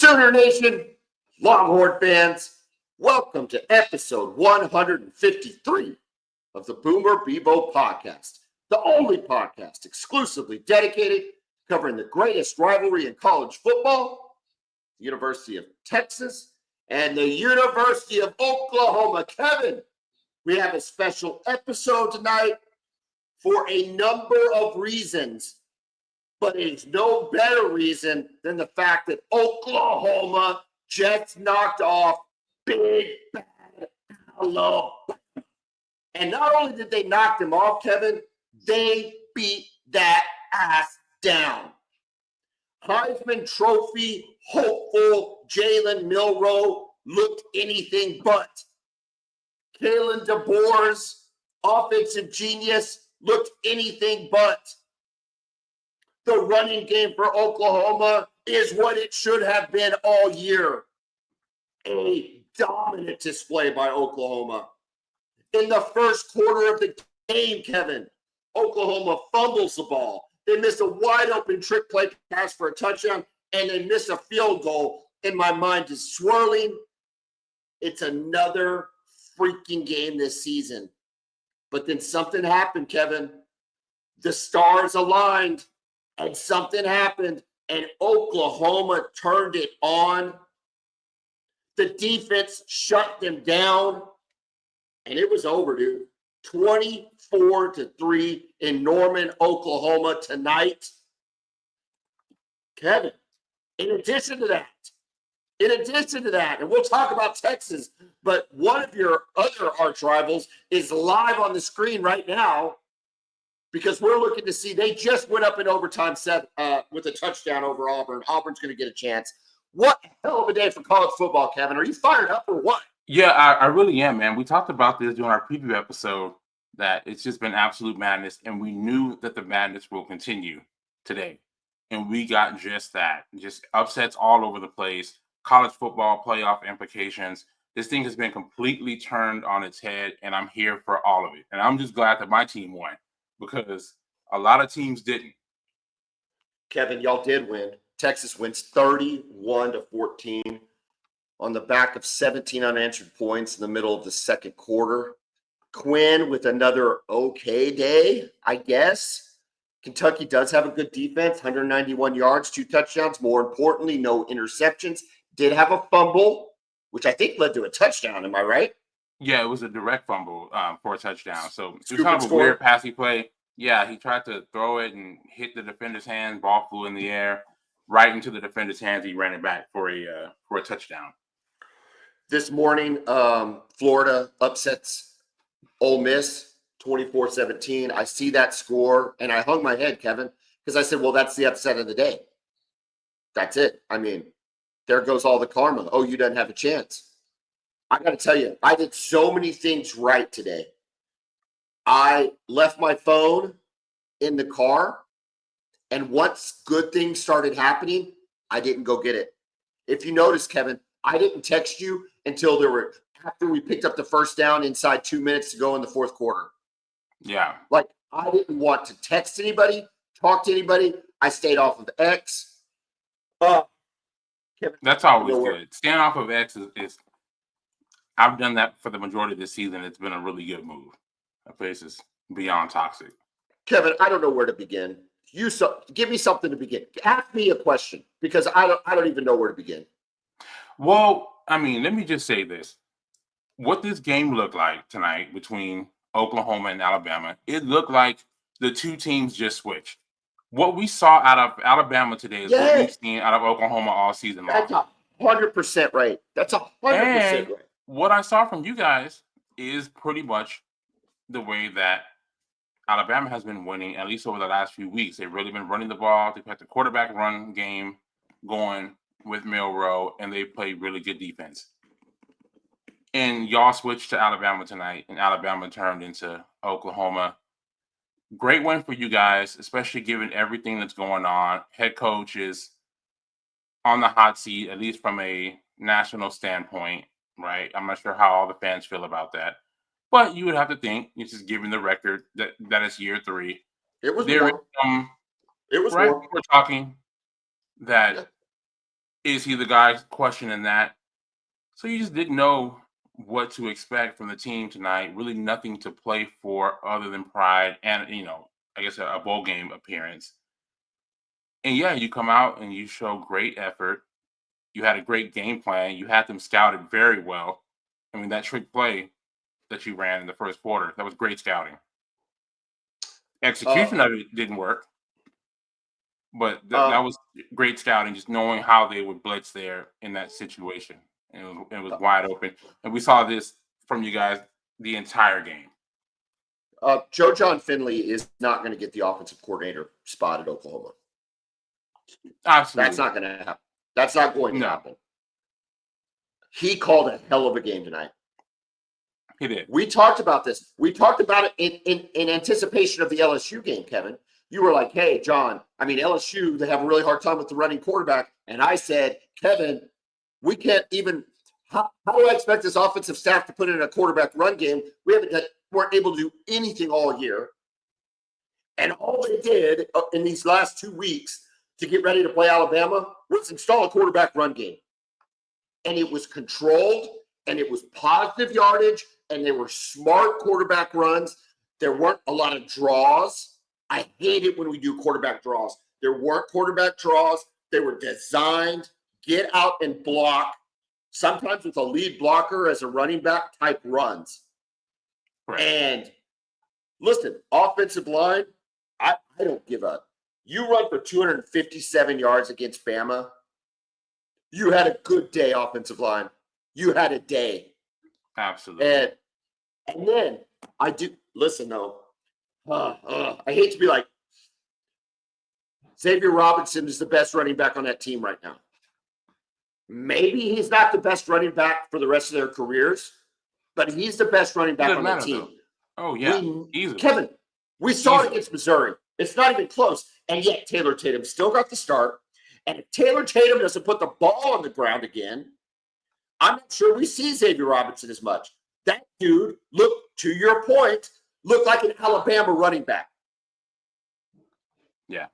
Sooner Nation, Longhorn fans, welcome to episode 153 of the Bevo Podcast, the only podcast exclusively dedicated to covering the greatest rivalry in college football, the University of Texas and the University of Oklahoma. Kevin, we have a special episode tonight for a number of reasons. But it's no better reason than the fact that Oklahoma just knocked off Big Bad Alabama. And not only did they knock them off, Kevin, they beat that ass down. Heisman Trophy hopeful Jalen Milroe looked anything but. Kalen DeBoer's offensive genius looked anything but. The running game for Oklahoma is what it should have been all year. A dominant display by Oklahoma. In the first quarter of the game, Kevin, Oklahoma fumbles the ball. They miss a wide open trick play pass for a touchdown, and they miss a field goal. And my mind is swirling. It's another freaking game this season. But then something happened, Kevin. The stars aligned. And something happened, and Oklahoma turned it on. The defense shut them down, and it was over, dude. 24-3 in Norman, Oklahoma tonight. Kevin, in addition to that, and we'll talk about Texas, but one of your other arch rivals is live on the screen right now. Because we're looking to see, they just went up in overtime with a touchdown over Auburn. Auburn's going to get a chance. What hell of a day for college football, Kevin. Are you fired up or what? Yeah, I really am, man. We talked about this during our preview episode, that it's just been absolute madness, and we knew that the madness will continue today. And we got just that. Just upsets all over the place, college football playoff implications. This thing has been completely turned on its head, and I'm here for all of it. And I'm just glad that my team won, because a lot of teams didn't. Kevin, y'all did win. Texas wins 31-14 on the back of 17 unanswered points in the middle of the second quarter. Quinn with another okay day, I guess. Kentucky does have a good defense, 191 yards, 2 touchdowns. More importantly, no interceptions. Did have a fumble, which I think led to a touchdown. Am I right? Yeah, it was a direct fumble for a touchdown. So it was kind of a weird passing play. Yeah, he tried to throw it and hit the defender's hands. Ball flew in the air, right into the defender's hands. He ran it back for a touchdown. This morning, Florida upsets Ole Miss 24-17. I see that score, and I hung my head, Kevin, because I said, well, that's the upset of the day. That's it. I mean, there goes all the karma. OU doesn't have a chance. I got to tell you, I did so many things right today. I left my phone in the car, and once good things started happening, I didn't go get it. If you notice, Kevin, I didn't text you until after we picked up the first down inside 2 minutes to go in the fourth quarter. Yeah. Like, I didn't want to text anybody, talk to anybody. I stayed off of X. Kevin, that's always good. Staying off of X is I've done that for the majority of this season. It's been a really good move. That place is beyond toxic. Kevin, I don't know where to begin. Give me something to begin. Ask me a question, because I don't even know where to begin. Well, I mean, let me just say this. What this game looked like tonight between Oklahoma and Alabama, it looked like the two teams just switched. What we saw out of Alabama today is what we've seen out of Oklahoma all season long. That's 100% right. That's 100% right. What I saw from you guys is pretty much the way that Alabama has been winning, at least over the last few weeks. They've really been running the ball. They've had the quarterback run game going with Milroe, and they play really good defense. And y'all switched to Alabama tonight, and Alabama turned into Oklahoma. Great win for you guys, especially given everything that's going on. Head coach is on the hot seat, at least from a national standpoint, right? I'm not sure how all the fans feel about that. But you would have to think, just given the record, that it's year 3. It was there warm. Is it was right? warm. We're talking that Is he the guy questioning that? So you just didn't know what to expect from the team tonight. Really nothing to play for other than pride and, I guess a bowl game appearance. And yeah, you come out and you show great effort. You had a great game plan. You had them scouted very well. I mean, that trick play that you ran in the first quarter, that was great scouting. Uh, Execution of it didn't work, but that um, was great scouting, just knowing how they would blitz there in that situation. And it was wide open. And we saw this from you guys the entire game. Joe John Finley is not going to get the offensive coordinator spot at Oklahoma. Absolutely That's not not. going to happen. That's not going to No, happen. He called a hell of a game tonight. he did. We talked about this. We talked about it in anticipation of the LSU game, Kevin. You were like, hey, John, LSU, they have a really hard time with the running quarterback. And I said, Kevin, we can't even how do I expect this offensive staff to put in a quarterback run game? Weren't able to do anything all year. And all they did in these last 2 weeks to get ready to play Alabama was install a quarterback run game. And it was controlled, and it was positive yardage, and they were smart quarterback runs. There weren't a lot of draws. I hate it when we do quarterback draws. There weren't quarterback draws. They were designed, get out and block, sometimes with a lead blocker as a running back type runs. Right. And listen, offensive line, I don't give up. You run for 257 yards against Bama. You had a good day, offensive line. You had a day. Absolutely. And then I do listen though. I hate to be like Xavier Robinson is the best running back on that team right now. Maybe he's not the best running back for the rest of their careers, but he's the best running back on the team. Though. Oh yeah, easily. Kevin, we saw it against Missouri. It's not even close, and yet Taylor Tatum still got the start. And if Taylor Tatum doesn't put the ball on the ground again, I'm not sure we see Xavier Robinson as much. That dude looked, to your point, looked like an Alabama running back. Yeah.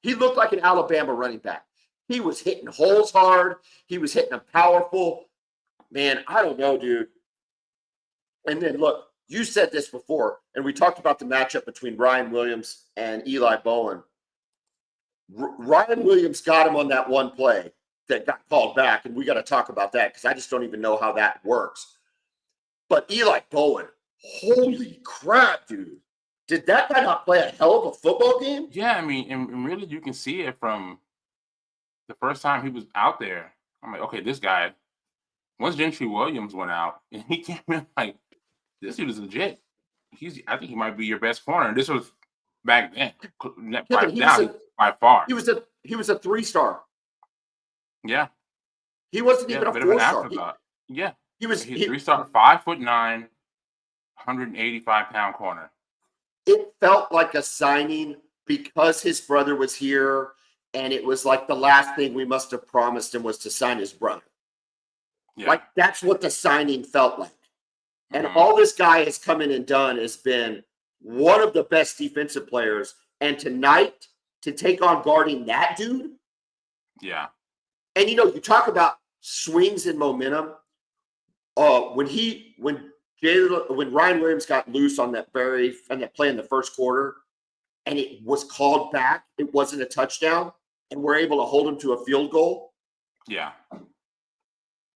He looked like an Alabama running back. He was hitting holes hard. He was hitting them powerful. Man, I don't know, dude. And then look, you said this before, and we talked about the matchup between Ryan Williams and Eli Bowen. Ryan Williams got him on that one play that got called back, and we got to talk about that because I just don't even know how that works. But Eli Bowen, holy crap, dude. Did that guy not play a hell of a football game? Yeah, I mean, and really you can see it from the first time he was out there. I'm like, okay, this guy, once Gentry Williams went out, and he came in like, this dude is legit. I think he might be your best corner. And this was back then. By far. He was a 3-star. Yeah. He wasn't even a 4-star. He was 3-star, 5'9", 185-pound corner. It felt like a signing because his brother was here, and it was like the last thing we must have promised him was to sign his brother. Yeah. Like that's what the signing felt like. And all this guy has come in and done has been one of the best defensive players. And tonight, to take on guarding that dude. Yeah. And, you talk about swings and momentum. When Ryan Williams got loose on that play in the first quarter, and it was called back, it wasn't a touchdown, and we're able to hold him to a field goal. Yeah.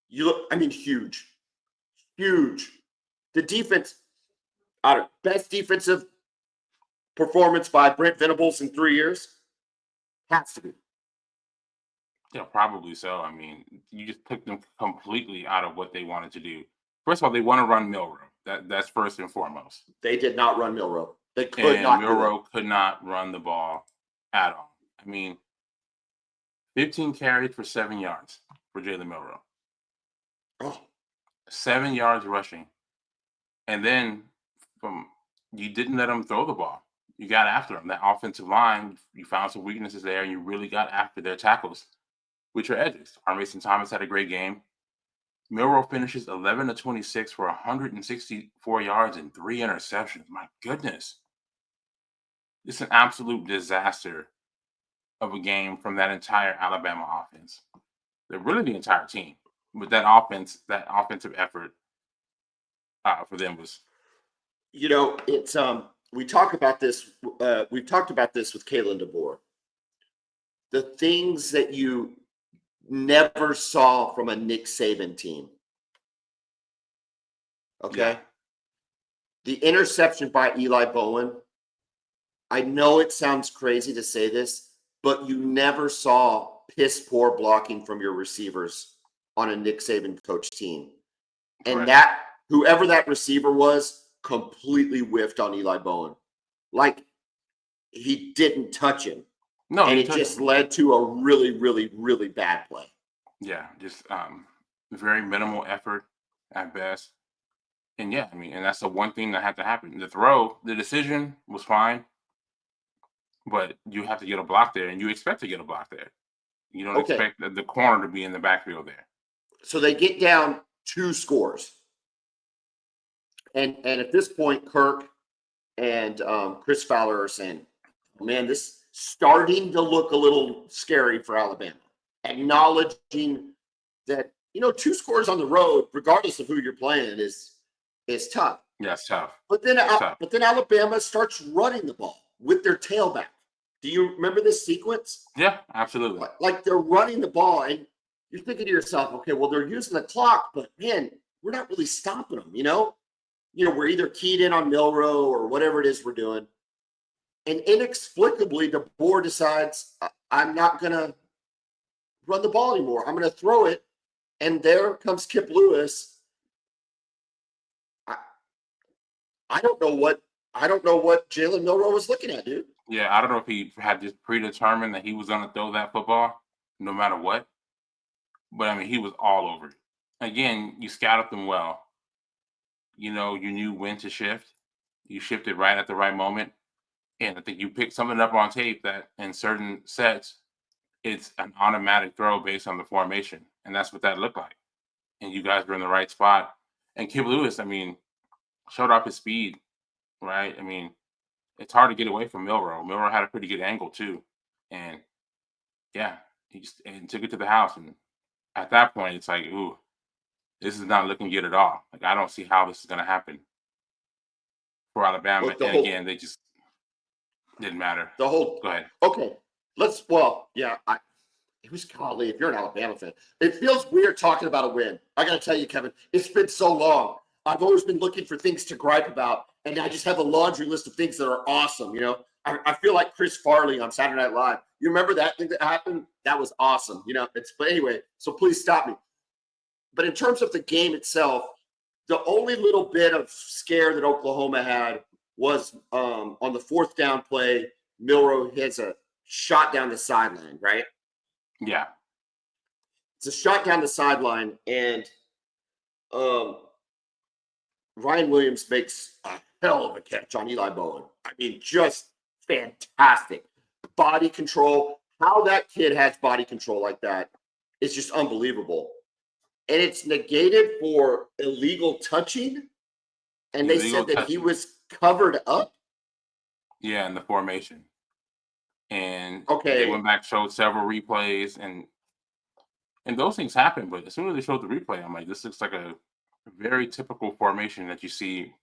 Huge. The defense, best defensive performance by Brent Venables in 3 years. Has to be. Yeah, probably so. I mean, you just took them completely out of what they wanted to do. First of all, they want to run Milrow. That's first and foremost. They did not run Milrow. They could not. Milrow could not run the ball at all. 15 carries for 7 yards for Jalen Milrow. Oh. 7 yards rushing. And then you didn't let them throw the ball. You got after them. That offensive line, you found some weaknesses there, and you really got after their tackles with your edges. Mason Thomas had a great game. Milrow finishes 11-26 for 164 yards and 3 interceptions. My goodness. It's an absolute disaster of a game from that entire Alabama offense. They're really the entire team. But that offensive effort for them was. It's we talk about this. We've talked about this with Kalen DeBoer. The things that you never saw from a Nick Saban team. Okay. Yeah. The interception by Eli Bowen. I know it sounds crazy to say this, but you never saw piss poor blocking from your receivers on a Nick Saban coach team. And that whoever that receiver was completely whiffed on Eli Bowen. Like he didn't touch him. No, and it just led to a really, really, really bad play. Yeah, just very minimal effort at best. And yeah, I mean, and that's the one thing that had to happen. The decision was fine, but you have to get a block there, and you expect to get a block there. You don't expect the corner to be in the backfield there. So they get down 2 scores. And at this point, Kirk and Chris Fowler are saying, man, this starting to look a little scary for Alabama. Acknowledging that, 2 scores on the road, regardless of who you're playing, is tough. Yeah, it's tough. But then Alabama starts running the ball with their tailback. Do you remember this sequence? Yeah, absolutely. Like they're running the ball, and you're thinking to yourself, okay, well, they're using the clock, but man, we're not really stopping them, we're either keyed in on Milrow or whatever it is we're doing. And inexplicably, DeBoer decides, I'm not going to run the ball anymore. I'm going to throw it. And there comes Kip Lewis. I don't know what Jalen Milrow was looking at, dude. Yeah, I don't know if he had just predetermined that he was going to throw that football no matter what. But, I mean, he was all over it. Again, you scouted them well. You knew when to shift. You shifted right at the right moment. And I think you picked something up on tape that in certain sets, it's an automatic throw based on the formation. And that's what that looked like. And you guys were in the right spot. And Kip Lewis, I mean, showed off his speed, right? I mean, it's hard to get away from Milrow. Milrow had a pretty good angle too. And yeah, he just took it to the house. And at that point, it's like, ooh, this is not looking good at all. Like, I don't see how this is going to happen for Alabama. Again, they just didn't matter. Go ahead. Okay. It was golly, if you're an Alabama fan, it feels weird talking about a win. I got to tell you, Kevin, it's been so long. I've always been looking for things to gripe about, and I just have a laundry list of things that are awesome. I feel like Chris Farley on Saturday Night Live. You remember that thing that happened? That was awesome. But anyway, so please stop me. But in terms of the game itself, the only little bit of scare that Oklahoma had was on the 4th down play. Milrow hits a shot down the sideline, right? Yeah. It's a shot down the sideline, and Ryan Williams makes a hell of a catch on Eli Bowen. I mean, just fantastic. Body control. How that kid has body control like that is just unbelievable. And it's negated for illegal touching. And they said that he was covered up. Yeah, in the formation. And they went back, showed several replays, and those things happen. But as soon as they showed the replay, I'm like, this looks like a very typical formation that you see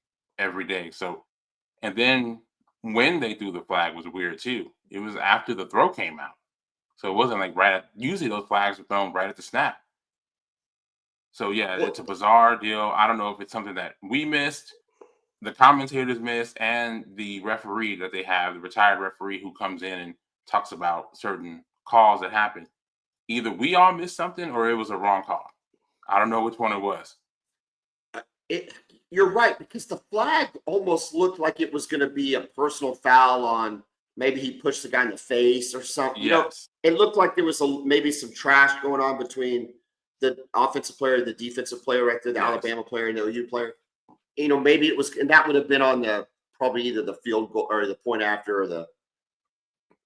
every day. So, and then when they threw the flag was weird too. It was after the throw came out. So it wasn't like usually those flags are thrown right at the snap. So yeah, it's a bizarre deal. I don't know if it's something that we missed, the commentators missed, and the referee that they have, the retired referee who comes in and talks about certain calls that happen. Either we all missed something or it was a wrong call. I don't know which one it was. You're right, because the flag almost looked like it was going to be a personal foul on maybe he pushed the guy in the face or something. Yes. It looked like there was maybe some trash going on between the offensive player and the defensive player right there, the Alabama player and the OU player. Maybe it was, and that would have been on probably either the field goal or the point after or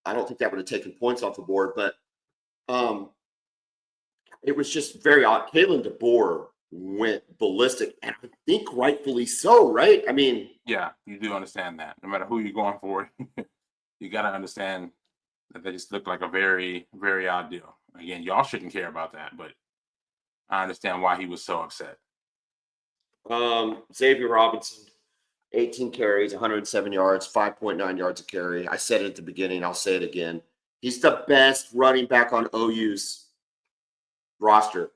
I don't think that would have taken points off the board, but it was just very odd. Kalen DeBoer went ballistic, and I think rightfully so, right? I mean, yeah, you do understand that. No matter who you're going for, you got to understand That just looked like a very, very odd deal. Again, y'all shouldn't care about that, but I understand why he was so upset. Xavier Robinson, 18 carries, 107 yards, 5.9 yards a carry. I said it at the beginning. I'll say it again. He's the best running back on OU's roster.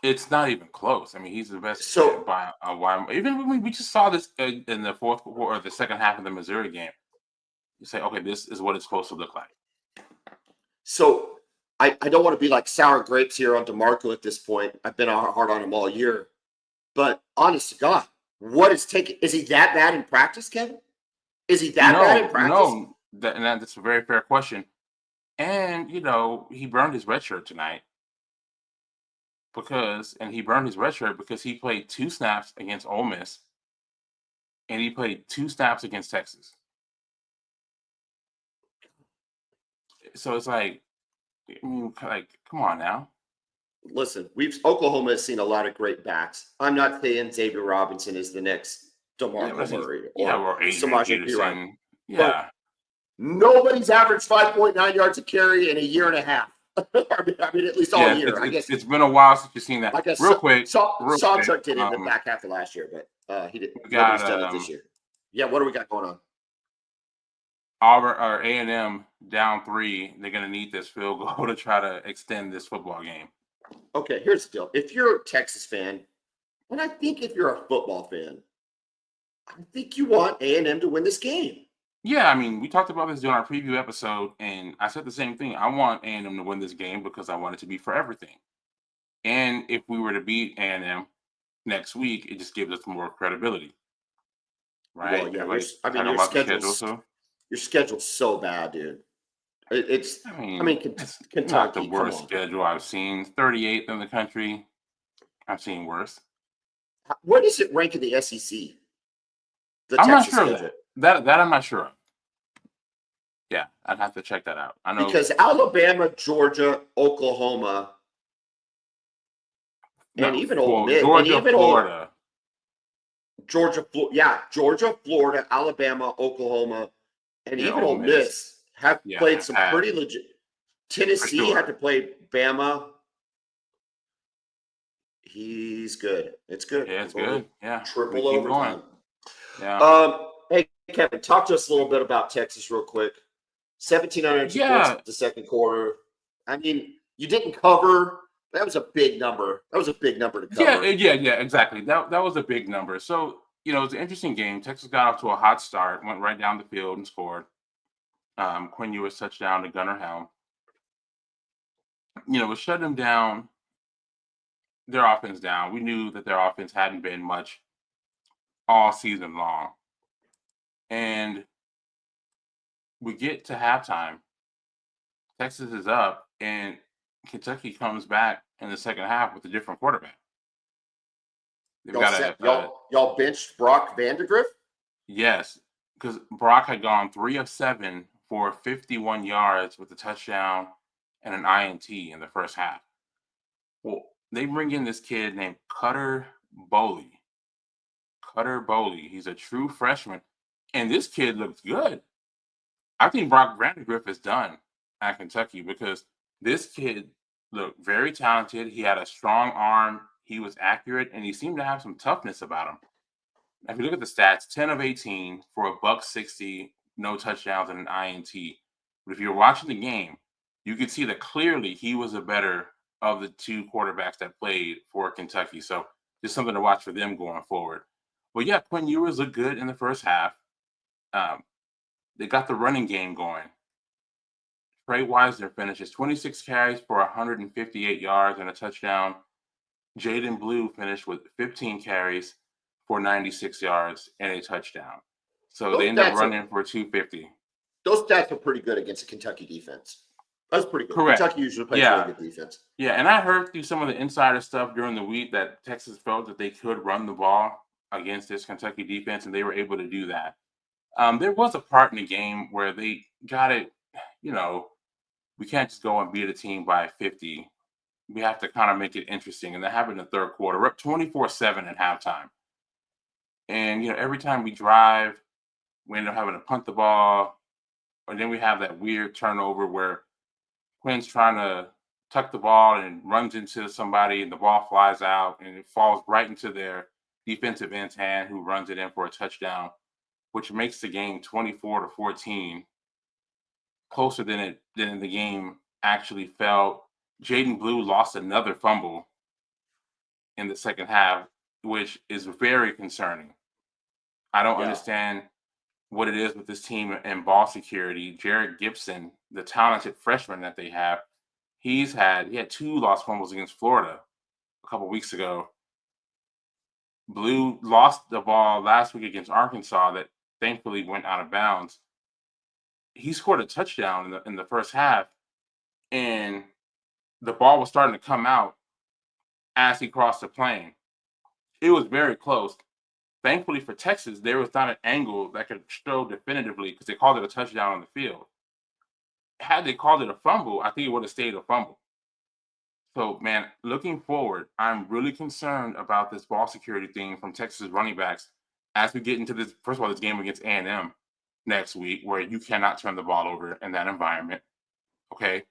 It's not even close. I mean, he's the best So- by a wide. Even when we just saw this in the fourth quarter or the second half of the Missouri game, you say, okay, this is what it's supposed to look like. So I don't want to be like sour grapes here on DeMarco at this point. I've been hard on him all year. But honest to God, what is taking? Is he that bad in practice, Kevin? Is he that bad in practice? No, that's a very fair question. And he burned his red shirt tonight because he played 2 snaps against Ole Miss, and he played 2 snaps against Texas. So it's like, I mean, come on now. Listen, Oklahoma has seen a lot of great backs. I'm not saying Xavier Robinson is the next DeMarco Murray or Adrian Samaje Peterson. Perine. Yeah. Nobody's averaged 5.9 yards a carry in a year and a half. I mean, at least all year. I guess it's been a while since you've seen that. I guess real quick. Sawchuk did it in the back half of last year, but he didn't. Nobody's done it this year. Yeah, what do we got going on? Auburn or A&M down 3. They're going to need this field goal to try to extend this football game. Okay, here's the deal. If you're a Texas fan, and I think if you're a football fan, I think you want A&M to win this game. Yeah, I mean, we talked about this during our preview episode, and I said the same thing. I want A&M to win this game because I want it to be for everything. And if we were to beat A&M next week, it just gives us more credibility. Right? Well, yeah. Your schedule's so bad, dude. It's Kentucky. Not the worst schedule I've seen. 38th in the country. I've seen worse. Where does it rank in the SEC? I'm not sure of that. That I'm not sure of. Yeah, I'd have to check that out. I know because Alabama, Georgia, Oklahoma, and even Ole Miss, Florida. Georgia, Florida, Alabama, Oklahoma, and even Ole Miss have played some pretty legit. Tennessee had to play Bama. He's good. It's good. Yeah, it's good. Yeah. Triple overtime. Yeah. Hey, Kevin, talk to us a little bit about Texas real quick. 1,700 points in the second quarter. I mean, you didn't cover. That was a big number. That was a big number to cover. Yeah, exactly. That was a big number. So, it's an interesting game. Texas got off to a hot start, went right down the field and scored. Quinn Ewers touchdown to Gunnar Helm. Was shutting them down, their offense down. We knew that their offense hadn't been much all season long. And we get to halftime. Texas is up, and Kentucky comes back in the second half with a different quarterback. Y'all benched Brock Vandegrift? Yes, because Brock had gone 3 of 7 for 51 yards with a touchdown and an INT in the first half. Well, they bring in this kid named Cutter Boley. He's a true freshman, and this kid looks good. I think Brock Vandegrift is done at Kentucky because this kid looked very talented. He had a strong arm. He was accurate, and he seemed to have some toughness about him. If you look at the stats, 10 of 18 for $160, no touchdowns, and an INT. But if you're watching the game, you could see that clearly he was the better of the 2 quarterbacks that played for Kentucky. So just something to watch for them going forward. But yeah, Quinn Ewers looked good in the first half. They got the running game going. Trey Wisner finishes 26 carries for 158 yards and a touchdown. Jaden Blue finished with 15 carries for 96 yards and a touchdown. So they ended up running for 250. Those stats are pretty good against a Kentucky defense. That's pretty good. Correct. Kentucky usually plays really good defense. Yeah, and I heard through some of the insider stuff during the week that Texas felt that they could run the ball against this Kentucky defense, and they were able to do that. There was a part in the game where they got it, we can't just go and beat a team by 50. We have to kind of make it interesting. And that happened in the third quarter. We're up 24-7 at halftime. And, every time we drive, we end up having to punt the ball. And then we have that weird turnover where Quinn's trying to tuck the ball and runs into somebody and the ball flies out and it falls right into their defensive end's hand who runs it in for a touchdown, which makes the game 24-14, closer than the game actually felt. Jaden Blue lost another fumble in the second half, which is very concerning. I don't understand what it is with this team and ball security. Jared Gibson, the talented freshman that they have, he had 2 lost fumbles against Florida a couple weeks ago. Blue lost the ball last week against Arkansas that thankfully went out of bounds. He scored a touchdown in the first half, and the ball was starting to come out as he crossed the plane. It was very close. Thankfully for Texas, there was not an angle that could show definitively because they called it a touchdown on the field. Had they called it a fumble, I think it would have stayed a fumble. So, man, looking forward, I'm really concerned about this ball security thing from Texas running backs as we get into this, first of all, this game against A&M next week, where you cannot turn the ball over in that environment, okay?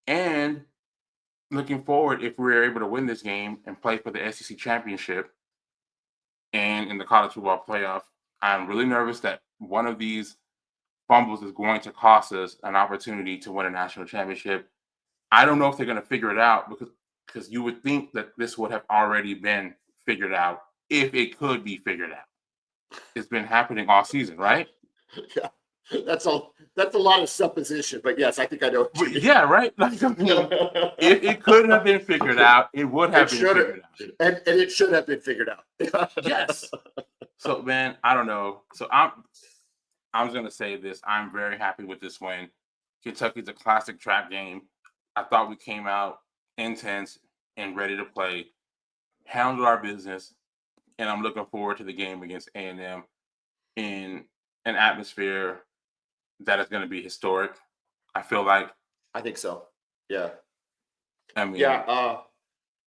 And looking forward, if we're able to win this game and play for the SEC championship and in the college football playoff, I'm really nervous that one of these fumbles is going to cost us an opportunity to win a national championship. I don't know if they're going to figure it out because you would think that this would have already been figured out if it could be figured out. It's been happening all season, right? Yeah, that's a lot of supposition, but yes, I think I know. Yeah, right. Like, I mean, if it could have been figured out, it would have been figured out, and it should have been figured out. Yes. So, man, I don't know. So I'm just gonna say this: I'm very happy with this win. Kentucky's a classic trap game. I thought we came out intense and ready to play, handled our business, and I'm looking forward to the game against A&M in an atmosphere that is going to be historic. I feel like. I think so. Yeah. I mean, yeah.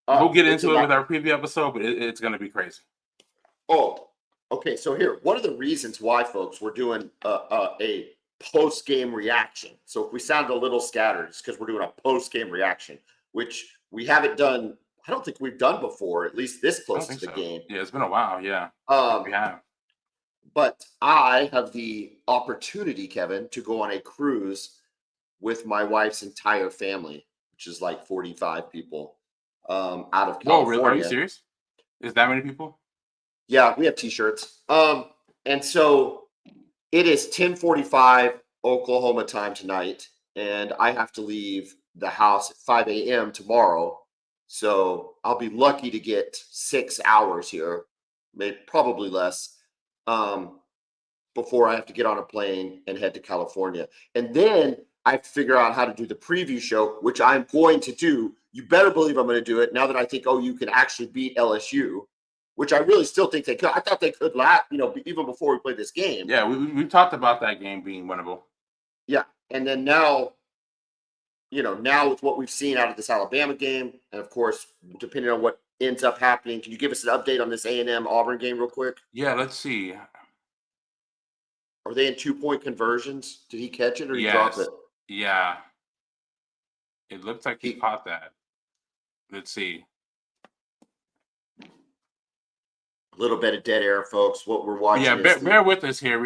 We'll get into it with our preview episode, but it's going to be crazy. Oh, okay. So here, one of the reasons why, folks, we're doing a post-game reaction. So if we sound a little scattered, it's because we're doing a post-game reaction, which we haven't done. I don't think we've done before, at least this close to the game. Yeah, it's been a while. Yeah, we have. But I have the opportunity, Kevin, to go on a cruise with my wife's entire family, which is like 45 people out of California. Oh, really? Are you serious? Is that many people? Yeah, we have T-shirts. And so it is 10:45 Oklahoma time tonight, and I have to leave the house at 5 a.m. tomorrow. So I'll be lucky to get 6 hours here, maybe probably less, before I have to get on a plane and head to California. And then I have to figure out how to do the preview show, which I'm going to do. You better believe I'm going to do it now that I think, you can actually beat LSU, which I really still think they could. I thought they could even before we played this game. Yeah, we talked about that game being winnable. Yeah, and then now with what we've seen out of this Alabama game, and of course, depending on what ends up happening, can you give us an update on this A&M Auburn game real quick? Yeah, let's see. Are they in 2-point conversions? Did he catch it or he drop it? Yeah. It looks like he caught that. Let's see. A little bit of dead air, folks. What we're watching. Yeah, bear with us here.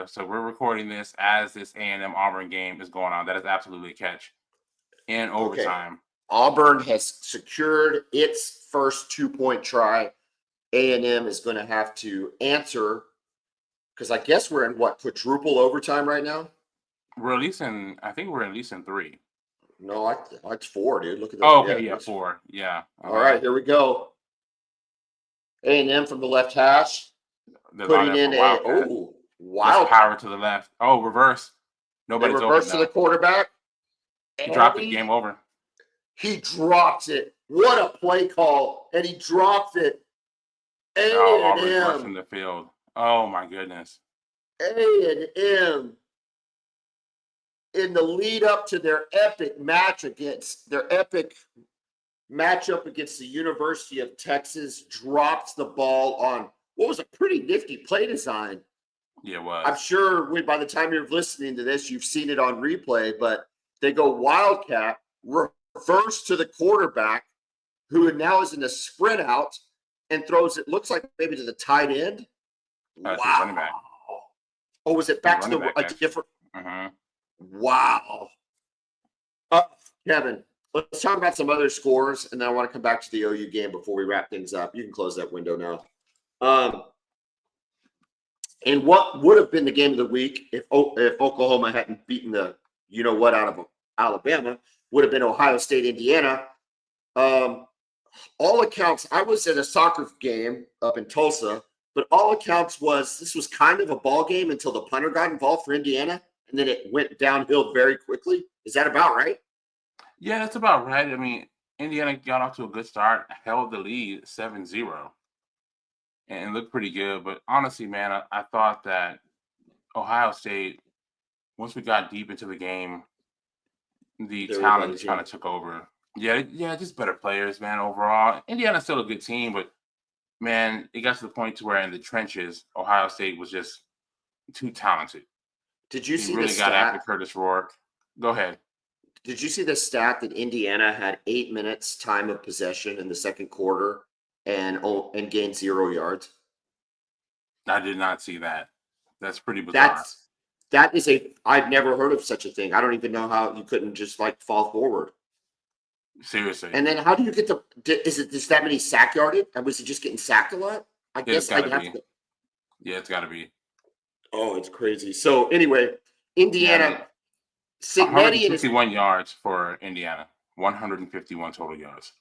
So we're recording this as this A&M Auburn game is going on. That is absolutely a catch. In overtime. Okay. Auburn has secured its first 2-point try. A&M is going to have to answer, because I guess we're in quadruple overtime right now? I think we're at least in 3. No, it's 4, dude. Look at this. Oh, okay, 4. Yeah. All right, here we go. A&M from the left hash. Putting in wild power to the left. Oh, reverse. Nobody's open. Reverse to the quarterback. He dropped it. Game over. He drops it. What a play call. And he dropped it. A&M from the field. Oh, my goodness. A&M in the lead up to their epic matchup against the University of Texas drops the ball on what was a pretty nifty play design. Yeah, it was. I'm sure by the time you're listening to this, you've seen it on replay, but they go wildcat, reverse to the quarterback, who now is in a sprint out and throws it, looks like maybe to the tight end. To the running Wow. back. Oh, was it back to a different? Mm-hmm. Wow. Kevin, let's talk about some other scores, and then I want to come back to the OU game before we wrap things up. You can close that window now. And what would have been the game of the week if Oklahoma hadn't beaten the you-know-what out of Alabama would have been Ohio State, Indiana. All accounts, I was at a soccer game up in Tulsa, but all accounts this was kind of a ball game until the punter got involved for Indiana, and then it went downhill very quickly. Is that about right? Yeah, that's about right. I mean, Indiana got off to a good start, held the lead 7-0, and looked pretty good. But honestly, man, I thought that Ohio State, once we got deep into the game, the talent just kind of took over. Yeah, just better players, man, overall. Indiana's still a good team, but, man, it got to the point to where in the trenches, Ohio State was just too talented. Did you see really the got stat? after Curtis Rourke. Go ahead. Did you see the stat that Indiana had 8 minutes time of possession in the second quarter and gained 0 yards? I did not see that. That's pretty bizarre. I've never heard of such a thing. I don't even know how you couldn't just fall forward. Seriously. And then how do you get is it just that many sack yardage? And was he just getting sacked a lot? I guess I'd have to. Yeah, it's got to be. Oh, it's crazy. So anyway, Indiana, Signetti 151 yards for Indiana. 151 total yards.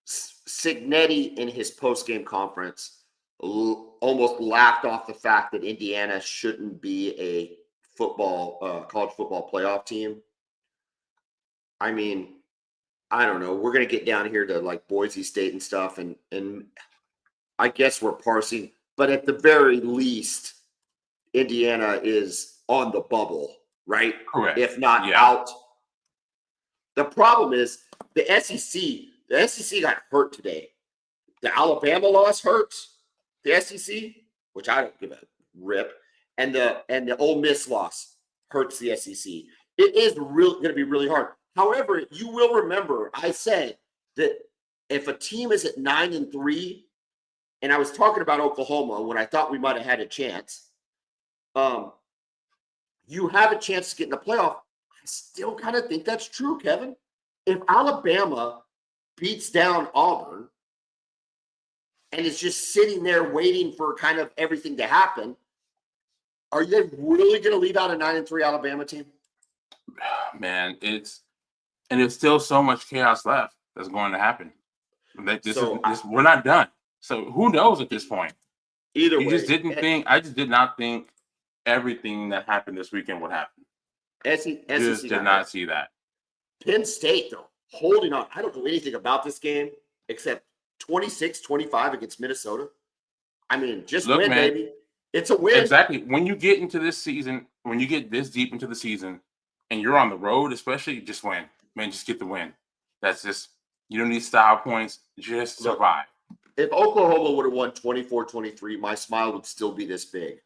Signetti in his post-game conference almost laughed off the fact that Indiana shouldn't be a college football playoff team. I mean, I don't know. We're going to get down here to Boise State and stuff, and I guess we're parsing, but at the very least, Indiana is on the bubble, right? Correct. If not out. The problem is the SEC. The SEC got hurt today. The Alabama loss hurts the SEC, which I don't give a rip, and the Ole Miss loss hurts the SEC. It is going to be really hard. However, you will remember I said that if a team is at 9-3, and I was talking about Oklahoma when I thought we might have had a chance, you have a chance to get in the playoff. I still kind of think that's true, Kevin. If Alabama beats down Auburn and is just sitting there waiting for kind of everything to happen, are they really going to leave out a 9-3 Alabama team? Man, there's still so much chaos left that's going to happen. We're not done. So who knows at this point? Either way, I just did not think everything that happened this weekend would happen. Just did not see that. Penn State, though, holding on. I don't know anything about this game except 26-25 against Minnesota. I mean, win, man, baby. It's a win. Exactly. When you get into this season, when you get this deep into the season, and you're on the road, especially, just win. Man, just get the win. That's just, you don't need style points. Just survive. If Oklahoma would have won 24-23, my smile would still be this big.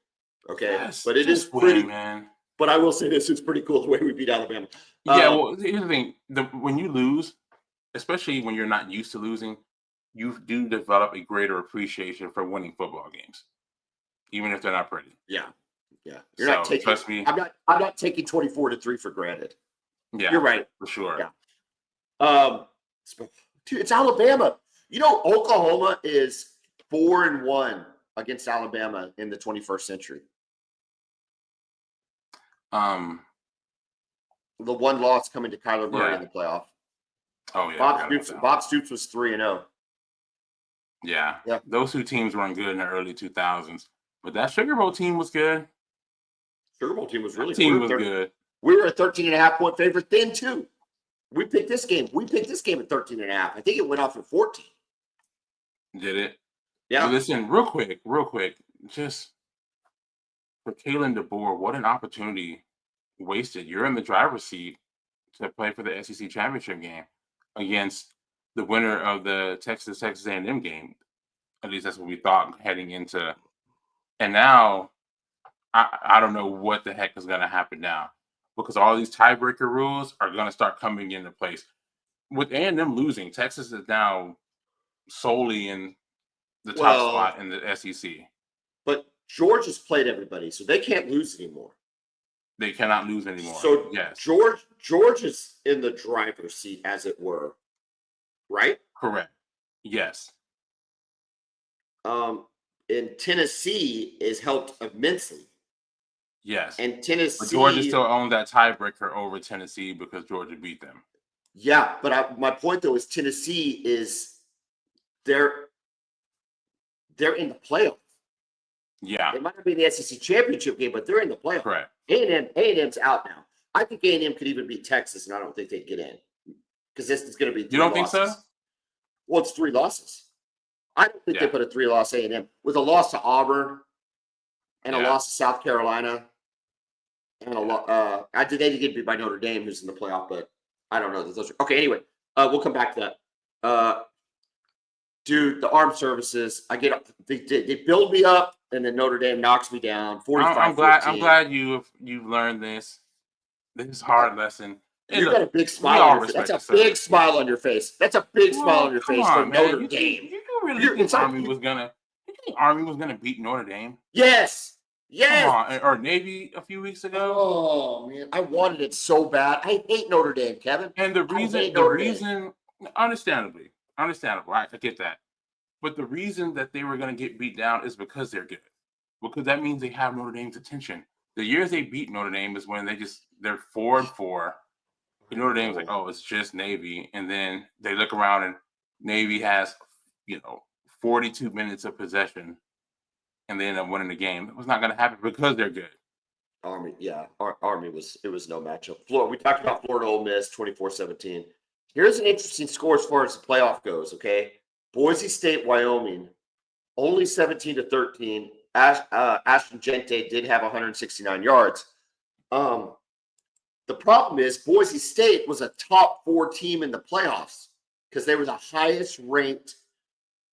Okay? Yes, but it is pretty, man. But I will say this, it's pretty cool the way we beat Alabama. Yeah, well, here's the thing. When you lose, especially when you're not used to losing, you do develop a greater appreciation for winning football games, even if they're not pretty. Yeah. Trust me. I'm not taking 24-3 for granted. Yeah, you're right for sure. Yeah. Dude, it's Alabama. You know, Oklahoma is 4-1 against Alabama in the 21st century. The one loss coming to Kyler Murray in the playoff. Oh yeah. Bob Stoops was 3-0. Yeah. Those two teams weren't good in the early 2000s, but that Sugar Bowl team was good. Sugar Bowl team was really good. We were a 13.5-point favorite then too. We picked this game. at 13.5. I think it went off at 14. Did it? Yeah. But listen, real quick, just for Kalen DeBoer, what an opportunity wasted. You're in the driver's seat to play for the SEC championship game against the winner of the Texas A&M game. At least that's what we thought heading into. And now I don't know what the heck is going to happen now, because all these tiebreaker rules are going to start coming into place. With A&M losing, Texas is now solely in the top Well, spot in the SEC. but Georgia's played everybody, so they can't lose anymore. They cannot lose anymore. So Yes, George is in the driver's seat, as it were, right? correct. Yes, And Tennessee is helped immensely. yes. And But Georgia Tennessee, still owns that tiebreaker over Tennessee because Georgia beat them. yeah, but my point though is Tennessee is they're in the playoff. Yeah, It might not be the SEC championship game, but they're in the playoff. correct. A&M's out now. I think A&M could even beat Texas, and I don't think they'd get in because this is going to be 3 You don't losses. think so? Well, it's 3 losses. I don't think they put a 3-loss A&M with a loss to Auburn and a loss to South Carolina and a lot. I did they get beat by Notre Dame, who's in the playoff, but I don't know that those are okay. Anyway, we'll come back to that. Dude, the armed services, I get they build me up, and then Notre Dame knocks me down. 45. I'm glad you've learned this hard lesson. You look, got a big smile on your face. That's a big smile on your face. That's a big smile on your face for Notre Dame. You really think Army was gonna beat Notre Dame? Yes. Come on, or Navy a few weeks ago. Oh man, I wanted it so bad. I hate Notre Dame, Kevin. And the reason, understandably, I get that. But the reason that they were going to get beat down is because they're good. Because that means they have Notre Dame's attention. The years they beat Notre Dame is when they're 4-4. And Notre Dame's like, oh, it's just Navy. And then they look around and Navy has, 42 minutes of possession. And they end up winning the game. It was not going to happen because they're good. Army, yeah. Army was no matchup. Florida, we talked about Florida Ole Miss 24-17. Here's an interesting score as far as the playoff goes, okay? Boise State, Wyoming, only 17-13. Ashton Gente did have 169 yards. The problem is Boise State was a top 4 team in the playoffs because they were the highest ranked.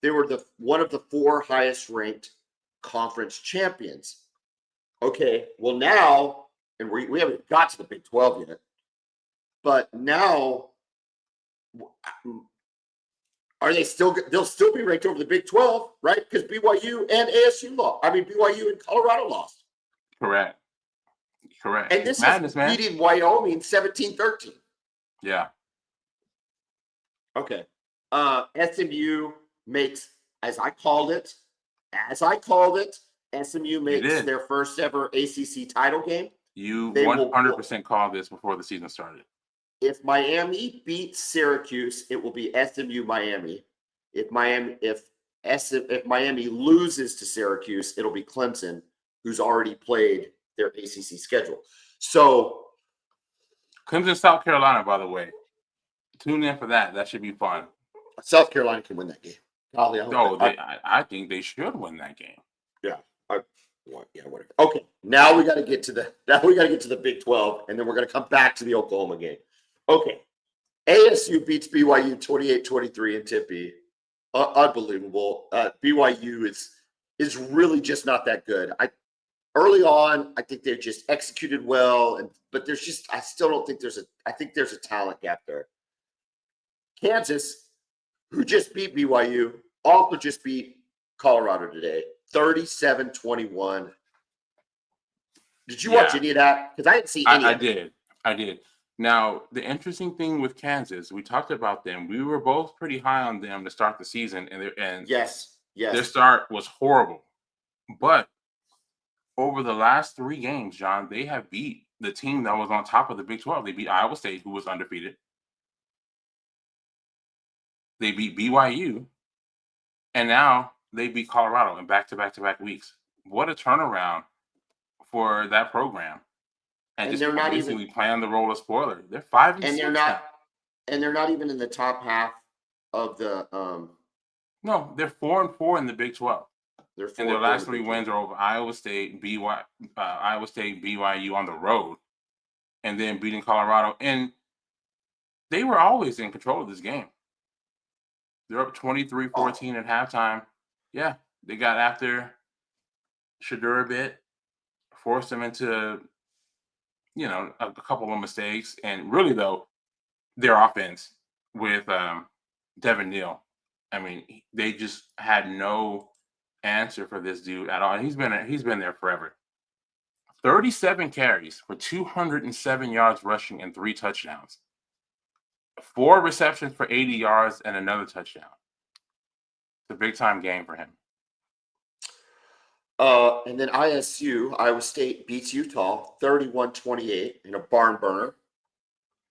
They were one of the 4 highest ranked conference champions. Okay, well now, and we haven't got to the Big 12 yet, but now are they still? They'll still be ranked over the Big 12, right? Because BYU and ASU lost. BYU and Colorado lost. Correct. And this madness, is beating Wyoming 17-13. Yeah. Okay. SMU makes, as I called it, SMU makes their first ever ACC title game. You 100% called this before the season started. If Miami beats Syracuse, it will be SMU Miami. If Miami loses to Syracuse, it'll be Clemson, who's already played their ACC schedule. So Clemson, South Carolina, by the way. Tune in for that. That should be fun. South Carolina can win that game. I think they should win that game. Yeah. Whatever. Okay. Now we got to get to the Big 12, and then we're going to come back to the Oklahoma game. Okay. ASU beats BYU 28-23 in Tempe. Unbelievable. BYU is really just not that good. Early on, I think they just executed well, but I still don't think I think there's a talent gap there. Kansas, who just beat BYU, also just beat Colorado today, 37-21. Did you watch any of that? Because I didn't see any. I did. Now, the interesting thing with Kansas, we talked about them. We were both pretty high on them to start the season, and yes, their start was horrible. But over the last 3 games, John, they have beat the team that was on top of the Big 12. They beat Iowa State, who was undefeated. They beat BYU, and now they beat Colorado in back-to-back weeks. What a turnaround for that program! And they're not even playing the role of spoiler. They're 5-6. And they're not even in the top half of the. No, they're 4-4 in the Big 12. And their last 3 wins are over Iowa State, BYU on the road, and then beating Colorado. And they were always in control of this game. They're up 23-14 at halftime. Yeah, they got after Shedeur a bit. forced them into, a couple of mistakes. And really, though, their offense with Devin Neal, I mean, they just had no answer for this dude at all. And he's been there forever. 37 carries for 207 yards rushing and 3 touchdowns. 4 receptions for 80 yards and another touchdown. It's a big time game for him. And then Iowa State beats Utah 31-28 in a barn burner.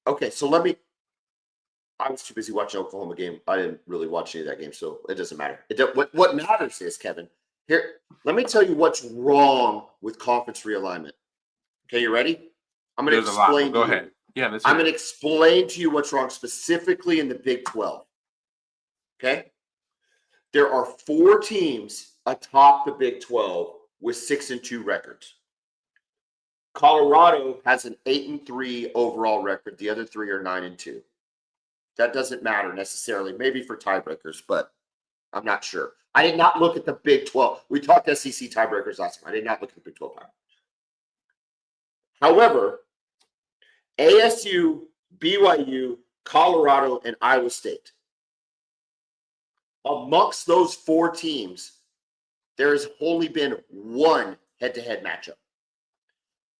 Okay, so I was too busy watching the Oklahoma game. I didn't really watch any of that game, so it doesn't matter. What matters is, Kevin, here, let me tell you what's wrong with conference realignment. Okay, you ready? I'm going to explain. Go ahead. Yeah, I'm going to explain to you what's wrong specifically in the Big 12. Okay? There are 4 teams atop the Big 12 with 6-2 records. Colorado has an 8-3 overall record. The other 3 are 9-2. That doesn't matter necessarily, maybe for tiebreakers, but I'm not sure. I did not look at the Big 12. We talked SEC tiebreakers last time. I did not look at the Big 12 tiebreakers. However, ASU, BYU, Colorado, and Iowa State. Amongst those 4 teams, there has only been one head-to-head matchup.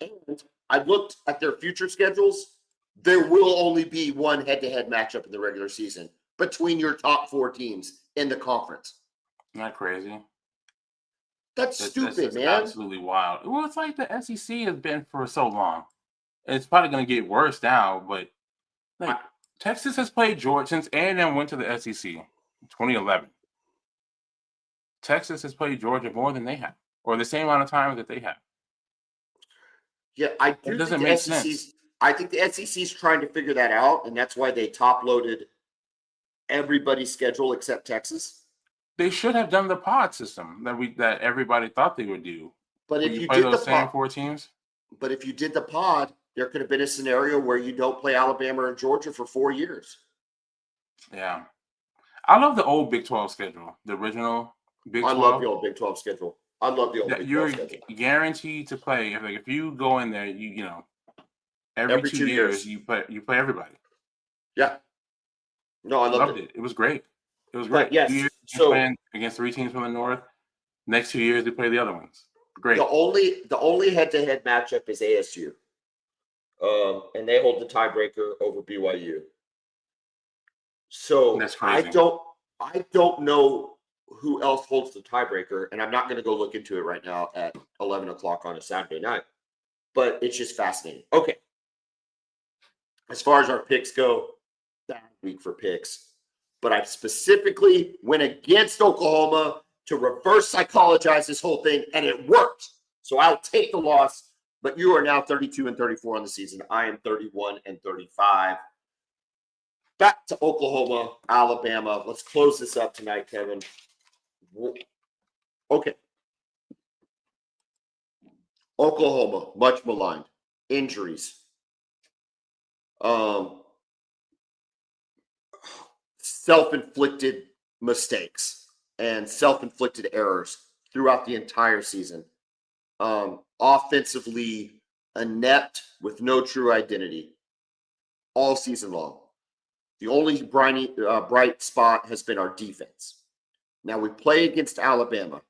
And I looked at their future schedules. There will only be one head-to-head matchup in the regular season between your top 4 teams in the conference. Isn't that crazy? That's stupid, man. Absolutely wild. Well, it's like the SEC has been for so long. It's probably going to get worse now, but Texas has played Georgia since A&M went to the SEC in 2011. Texas has played Georgia more than they have, or the same amount of time that they have. Yeah, I do think the SEC's. I think the SEC's trying to figure that out, and that's why they top-loaded everybody's schedule except Texas. They should have done the pod system that everybody thought they would do. But if you play did those the same pod, 4 teams, but if you did the pod, there could have been a scenario where you don't play Alabama or Georgia for 4 years. Yeah, I love the old Big 12 schedule, the original Big 12. I love the old Big 12 schedule. I love the old Big 12 schedule. You're guaranteed to play. If you go in there, every 2 years you play everybody. Yeah. No, I loved it. It was great. It was great. Yes. 2 years playing against 3 teams from the North. Next 2 years they play the other ones. Great. The only head-to-head matchup is ASU. And they hold the tiebreaker over BYU. So that's crazy. I don't know who else holds the tiebreaker, and I'm not going to go look into it right now at 11 o'clock on a Saturday night. But it's just fascinating. Okay. As far as our picks go, bad week for picks. But I specifically went against Oklahoma to reverse psychologize this whole thing, and it worked. So I'll take the loss. But you are now 32-34 on the season. I am 31-35. Back to Oklahoma, Alabama. Let's close this up tonight, Kevin. Okay. Oklahoma, much maligned. Injuries. Self-inflicted mistakes and self-inflicted errors throughout the entire season. Offensively inept with no true identity all season long. The only bright spot has been our defense. Now we play against Alabama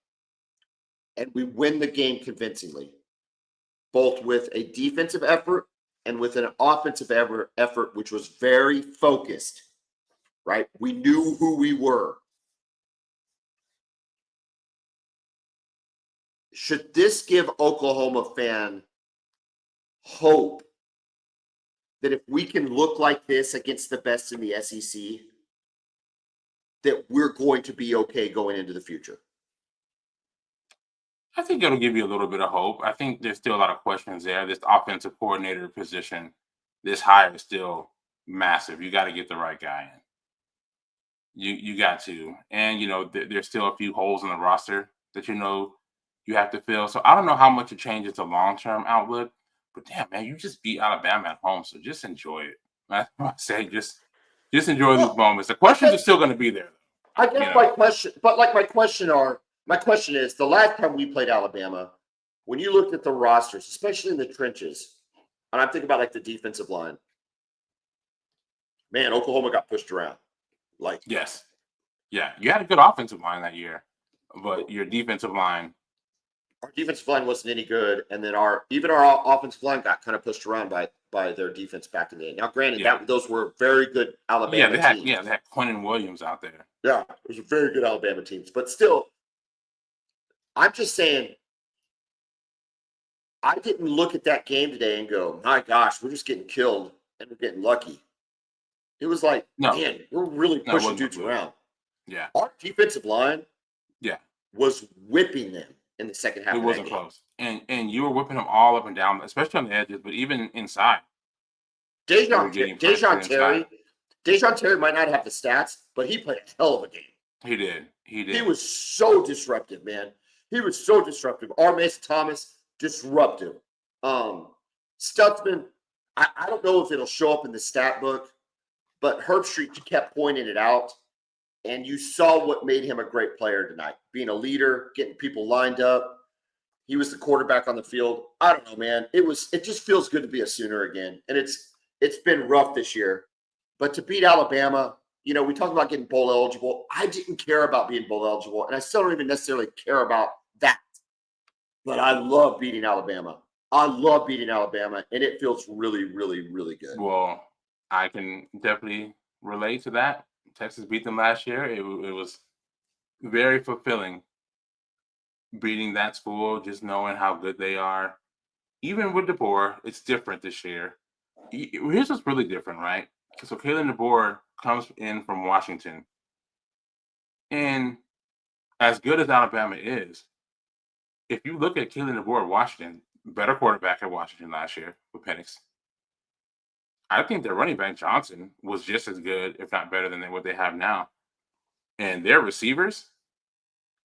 and we win the game convincingly, both with a defensive effort and with an offensive effort, which was very focused, right? We knew who we were. Should this give Oklahoma fan hope that if we can look like this against the best in the SEC, that we're going to be okay going into the future? I think it'll give you a little bit of hope. I think there's still a lot of questions there. This offensive coordinator position, this hire is still massive. You got to get the right guy in. You got to. And, there's still a few holes in the roster that you have to fill. So I don't know how much it changes the long-term outlook. But damn, man, you just beat Alabama at home, so just enjoy it. I say just enjoy these moments. The questions are still going to be there. I guess my question is the last time we played Alabama, when you looked at the rosters, especially in the trenches, and I'm thinking about like the defensive line, man, Oklahoma got pushed around. Like, Yes. Yeah. You had a good offensive line that year, but your defensive line. our defensive line wasn't any good, and then our offensive line got kind of pushed around by their defense back in the day. Now, granted, those were very good Alabama teams. They had Quentin Williams out there. Yeah, those were very good Alabama teams. But still, I'm just saying, I didn't look at that game today and go, my gosh, we're just getting killed and we're getting lucky. It was like, man, we're really pushing dudes around. Yeah. Our defensive line was whipping them in the second half. It wasn't close. And you were whipping them all up and down, especially on the edges, but even inside. Dejon Terry might not have the stats, but he played a hell of a game. He did. He was so disruptive, man. He was so disruptive. R. Mason Thomas, disruptive. Stutzman, I don't know if it'll show up in the stat book, but Herbstreit kept pointing it out. And you saw what made him a great player tonight, being a leader, getting people lined up. He was the quarterback on the field. I don't know, man. It just feels good to be a Sooner again. And it's been rough this year. But to beat Alabama, we talked about getting bowl eligible. I didn't care about being bowl eligible, and I still don't even necessarily care about that. But I love beating Alabama. And it feels really, really, really good. Well, I can definitely relate to that. Texas beat them last year. It was very fulfilling beating that school, just knowing how good they are. Even with DeBoer, it's different this year. Here's what's really different, right? So Kalen DeBoer comes in from Washington. And as good as Alabama is, if you look at Kalen DeBoer at Washington, better quarterback at Washington last year with Penix. I think their running back Johnson was just as good, if not better, than what they have now. And their receivers,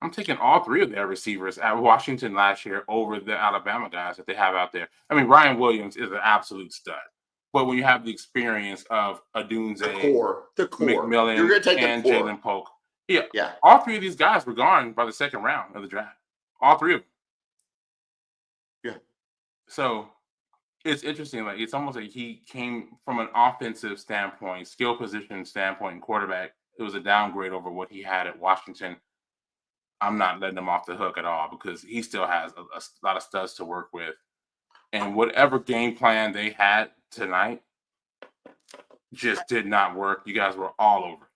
I'm taking all three of their receivers at Washington last year over the Alabama guys that they have out there. I mean, Ryan Williams is an absolute stud. But when you have the experience of Adunze, the core. McMillan, You're gonna take and the core. Jalen Polk. Yeah. All three of these guys were gone by the second round of the draft. All three of them. Yeah. So it's interesting. Like, it's almost like he came from an offensive standpoint, skill position standpoint, and quarterback. It was a downgrade over what he had at Washington. I'm not letting him off the hook at all because he still has a lot of studs to work with. And whatever game plan they had tonight just did not work. You guys were all over.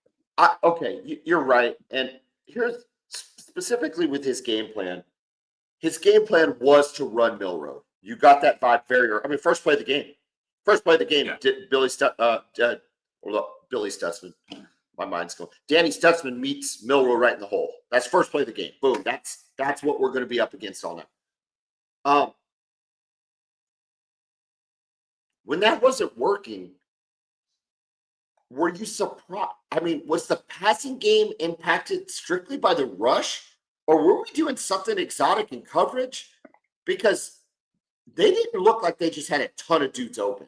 Okay, you're right. And here's specifically with his game plan. His game plan was to run Mill Road. You got that vibe very early. I mean, first play of the game. Did Billy Stutzman. My mind's going. Danny Stutzman meets Milroe right in the hole. That's first play of the game. Boom. That's what we're going to be up against all night. When that wasn't working, were you surprised? I mean, was the passing game impacted strictly by the rush, or were we doing something exotic in coverage? Because they didn't look like they just had a ton of dudes open.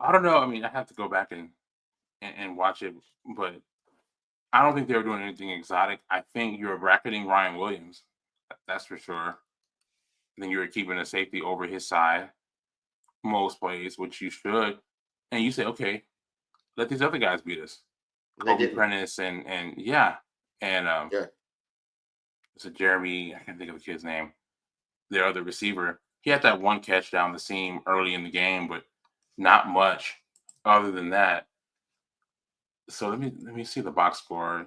I don't know. I mean, I have to go back and watch it, but I don't think they were doing anything exotic. I think you were bracketing Ryan Williams. That's for sure. I think you were keeping a safety over his side most plays, which you should. And you say, okay, let these other guys beat us. Kobe Prentice and it's a Jeremy, I can't think of the kid's name. Their other receiver. He had that one catch down the seam early in the game, but not much other than that. So let me see the box score.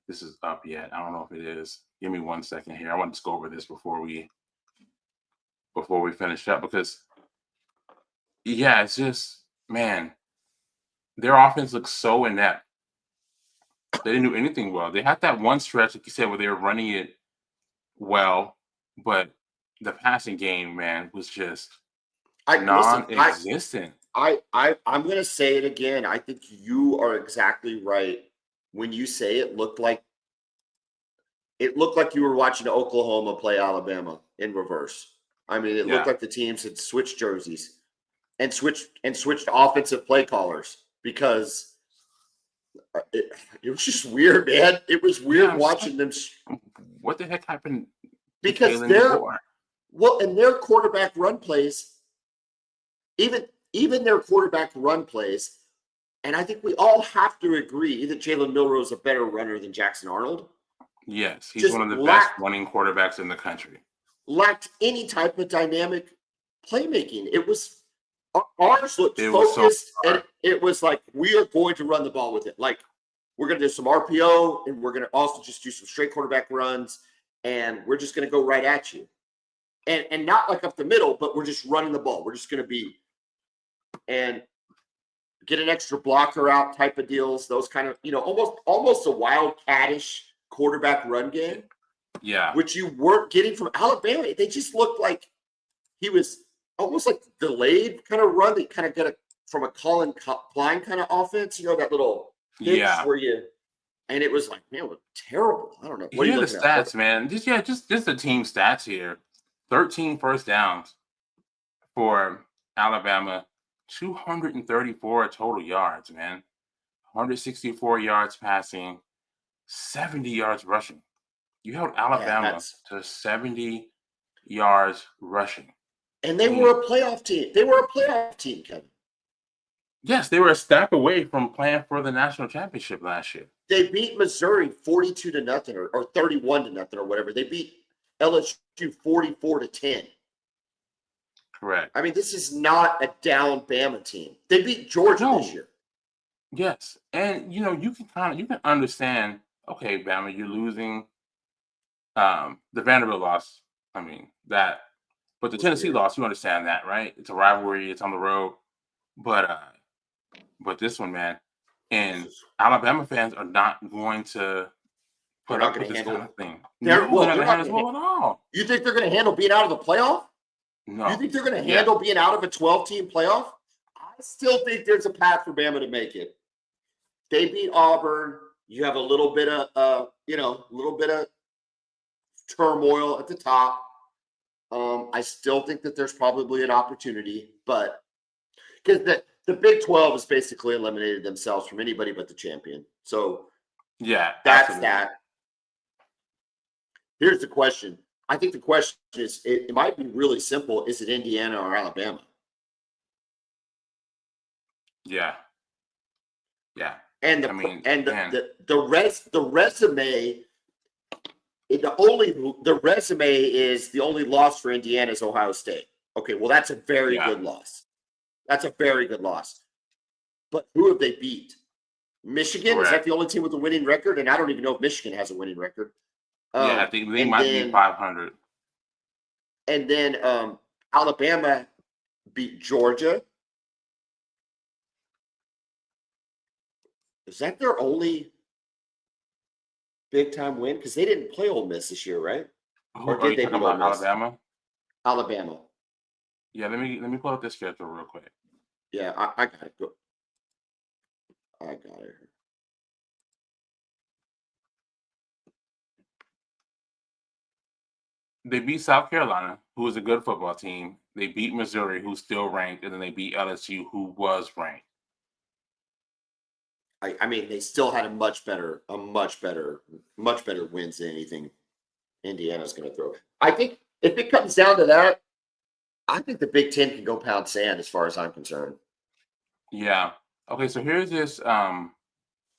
This is up yet. I don't know if it is. Give me 1 second here. I want to go over this before we finish up because it's just, man, their offense looks so inept. They didn't do anything well. They had that one stretch, like you said, where they were running it well, but the passing game, man, was just non-existent. I'm going to say it again. I think you are exactly right when you say it looked like you were watching Oklahoma play Alabama in reverse. I mean, it looked like the teams had switched jerseys and switched offensive play callers because it was just weird, man. It was weird watching them. What the heck happened? Because Well, and their quarterback run plays, even their quarterback run plays, and I think we all have to agree that Jalen Milroe is a better runner than Jackson Arnold. Yes, he's Just one of the best running quarterbacks in the country. Lacked any type of dynamic playmaking. It was ours looked It was so focused, and hard. it was like we are going to run the ball with it. Like we're going to do some RPO, and we're going to also just do some straight quarterback runs, and we're just going to go right at you, and not like up the middle, but we're just running the ball. We're just going to be and get an extra blocker out type of deals. Those kind of almost a wildcatish quarterback run game. Yeah, Which you weren't getting from Alabama. They just looked like he was almost like delayed kind of run. They kind of got from a Colin Klein kind of offense, that little pitch where and it was like, man, it was terrible. I don't know. What here are are you the looking at? stats, man. Just the team stats here. 13 first downs for Alabama, 234 total yards, man. 164 yards passing, 70 yards rushing. You held Alabama to 70 yards rushing. And they were a playoff team. Kevin. Yes, they were a step away from playing for the national championship last year. They beat Missouri 42-0 or 31-0 or whatever. They beat LSU 44-10. Correct. I mean, this is not a down Bama team. They beat Georgia this year. Yes, and you can understand. Okay, Bama, you're losing. The Vanderbilt loss. I mean that, but the Tennessee loss, you understand that, right? It's a rivalry. It's on the road, but this one, man, and Alabama fans are not going to put up with this kind of thing. They're not going to handle it at all. You think they're going to handle being out of the playoff? No. You think they're going to handle being out of a 12-team playoff? I still think there's a path for Bama to make it. They beat Auburn. You have a little bit of, turmoil at the top. I still think that there's probably an opportunity, but because the Big 12 has basically eliminated themselves from anybody but the champion. So that's absolutely. That. Here's the question. I think the question is, it might be really simple. Is it Indiana or Alabama? Yeah. Yeah. And the resume, the resume is the only loss for Indiana is Ohio State. Okay, well, that's a very good loss. That's a very good loss. But who have they beat? Michigan? Correct. Is that the only team with a winning record? And I don't even know if Michigan has a winning record. I think they might be 500. And then Alabama beat Georgia. Is that their only big-time win? Because they didn't play Ole Miss this year, right? Or did they beat Ole Miss? Alabama. Yeah, let me pull up this schedule real quick. Yeah, I got it. I got it. They beat South Carolina, who is a good football team. They beat Missouri, who's still ranked, and then they beat LSU, who was ranked. I mean, they still had a much better wins than anything Indiana's going to throw. I think if it comes down to that, I think the Big Ten can go pound sand as far as I'm concerned. Yeah. Okay, so here's this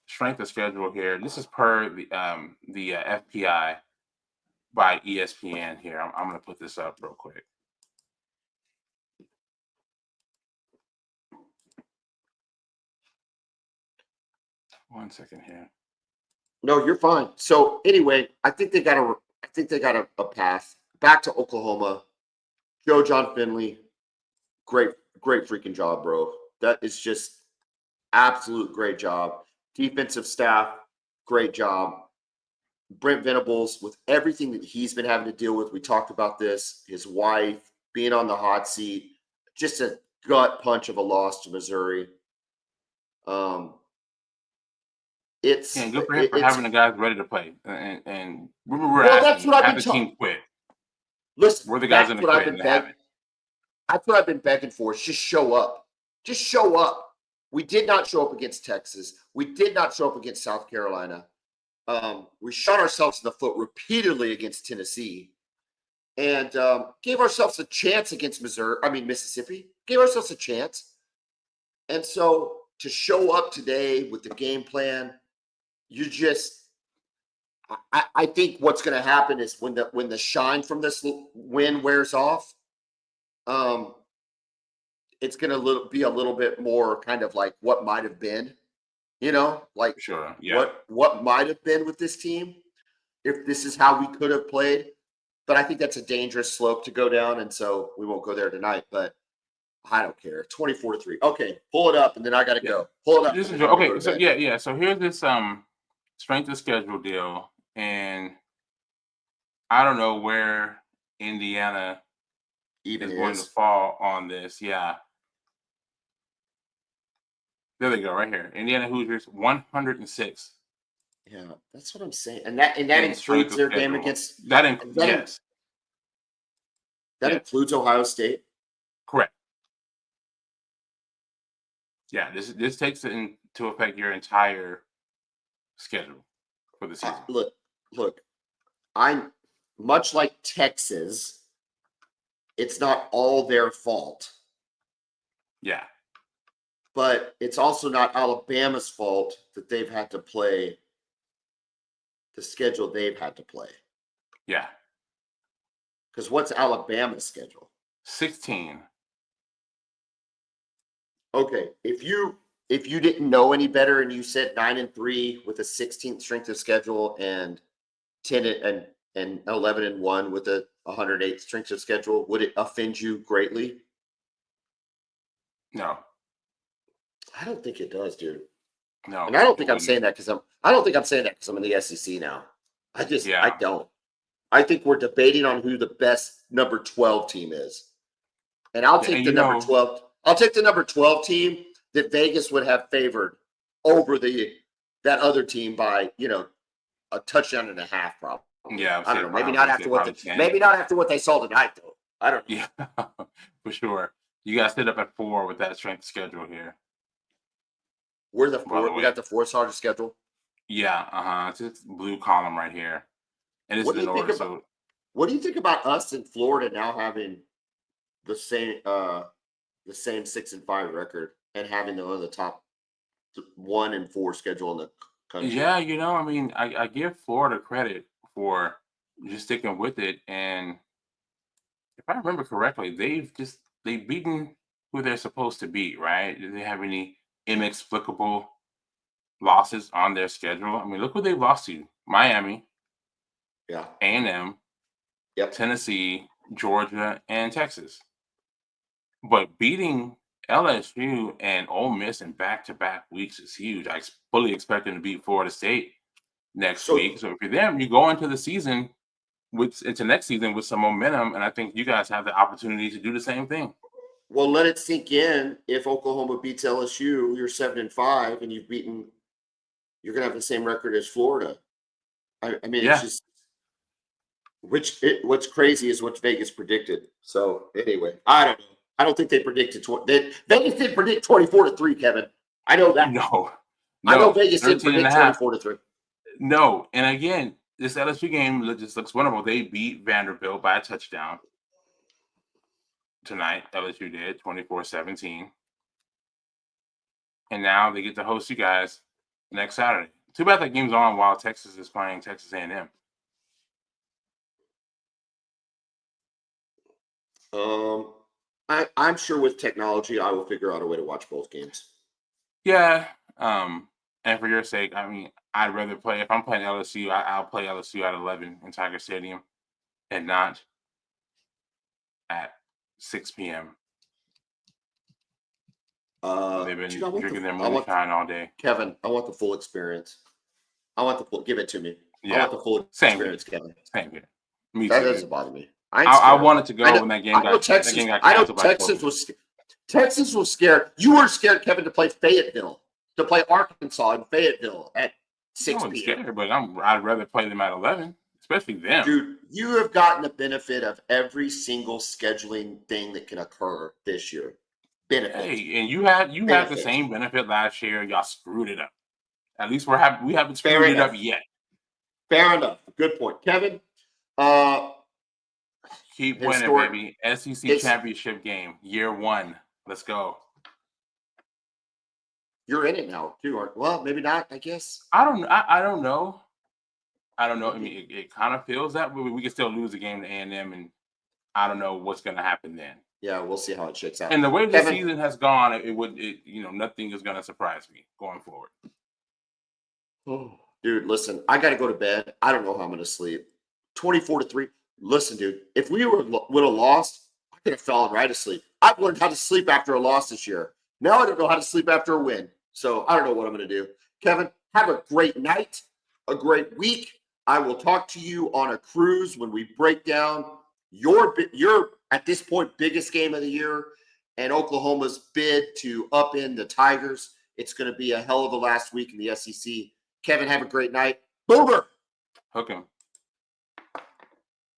strength of schedule here. This is per the FPI by ESPN here. I'm going to put this up real quick. One second here. No, you're fine. So anyway, I think they got a path back to Oklahoma. John Finley, great freaking job, bro. That is just absolute great job. Defensive staff, great job. Brent Venables, with everything that he's been having to deal with, we talked about this, his wife being on the hot seat, just a gut punch of a loss to Missouri. Good for him for having the guys ready to play. And we're asking, have the team quit. Listen, we're the guys in the quit and have it. That's what I've been begging for. Is just show up. Just show up. We did not show up against Texas. We did not show up against South Carolina. We shot ourselves in the foot repeatedly against Tennessee. and gave ourselves a chance against Mississippi. Gave ourselves a chance. And so to show up today with the game plan, I think what's going to happen is when the shine from this win wears off, it's going to be a little bit more kind of like what might have been, like Sure. Yeah. what might have been with this team if this is how we could have played. But I think that's a dangerous slope to go down, and so we won't go there tonight. But I don't care. 24-3. Okay, pull it up, and then I got to go. Pull it up. Okay, so yeah. So here's this strength of schedule deal, and I don't know where Indiana Even is going to fall on this. Yeah. There they go, right here. Indiana Hoosiers 106. Yeah, that's what I'm saying, and that includes their game against yes. That includes Ohio State. Correct. Yeah, this takes into effect your entire schedule for the season. Look, I'm much like Texas. It's not all their fault. Yeah. But it's also not Alabama's fault that they've had to play the schedule they've had to play. Yeah. Because what's Alabama's schedule? 16. Okay, if you didn't know any better and you said 9-3 with a 16th strength of schedule and 10 and 11-1 with a 108th strength of schedule, would it offend you greatly? No. I don't think it does, dude. No. And I don't think I'm saying that because I'm in the SEC now. I don't. I think we're debating on who the best number 12 team is. And I'll take the number 12. I'll take the number 12 team that Vegas would have favored over that other team by, a touchdown and a half, probably. Yeah, I don't know. Maybe not after what they saw tonight, though. I don't know. Yeah, for sure. You guys sit up at 4 with that strength schedule here. We're the 4. We got the 4th hardest schedule. Yeah, it's this blue column right here, and this is in order. So, what do you think about us in Florida now having the same 6-5 record and having one of the top 1 and 4 schedule in the country? Yeah, I give Florida credit for just sticking with it, and if I remember correctly, they've beaten who they're supposed to beat, right? Do they have any inexplicable losses on their schedule? I mean, look who they've lost to: Miami, A&M, Tennessee, Georgia, and Texas. But beating LSU and Ole Miss in back-to-back weeks is huge. I fully expect them to beat Florida State next week. So if you're them, you go into the season into next season with some momentum, and I think you guys have the opportunity to do the same thing. Well, let it sink in. If Oklahoma beats LSU, you're 7-5, and you're gonna have the same record as Florida. It's just what's crazy is what Vegas predicted. So anyway, I don't know. I don't think they predicted Vegas didn't predict 24-3, Kevin. I know that. No. I know Vegas didn't predict 24-3. No, and again, this LSU game just looks winnable. They beat Vanderbilt by a touchdown tonight. LSU did 24-17, and now they get to host you guys next Saturday. Too bad that game's on while Texas is playing Texas A&M. I'm sure with technology, I will figure out a way to watch both games. Yeah, and for your sake, I'd rather play. If I'm playing LSU, I'll play LSU at 11 in Tiger Stadium, and not at 6 p.m. They've been drinking their moonshine all day. Kevin, I want the full experience. Give it to me. Yeah. I want the full experience, Kevin. Same here. Me that too. Doesn't bother me. I wanted to go when that game got canceled. I know Texas was scared. You were scared, Kevin, to play Fayetteville, to play Arkansas in Fayetteville at 6 p.m. Scared, but I'd rather play them at 11, especially them. Dude, you have gotten the benefit of every single scheduling thing that can occur this year. Benefit. Hey, and you had the same benefit last year. Y'all screwed it up. At least we haven't screwed it up yet. Fair enough. Good point, Kevin. Keep winning, Historic. baby. SEC It's- championship game, year 1. Let's go. You're in it now, too. Well, maybe not, I guess. I don't know. I don't know. I mean, it kind of feels that way. We can still lose the game to A&M, and I don't know what's going to happen then. Yeah, we'll see how it shakes out. And the way the Kevin, season has gone, nothing is going to surprise me going forward. oh, dude, listen, I got to go to bed. I don't know how I'm going to sleep. 24-3. Listen, dude, if we would have lost, I could have fallen right asleep. I've learned how to sleep after a loss this year. Now I don't know how to sleep after a win. So I don't know what I'm going to do. Kevin, have a great night, a great week. I will talk to you on a cruise when we break down your at this point biggest game of the year and Oklahoma's bid to upend the Tigers. It's going to be a hell of a last week in the SEC. Kevin, have a great night. Boomer. Hook 'em.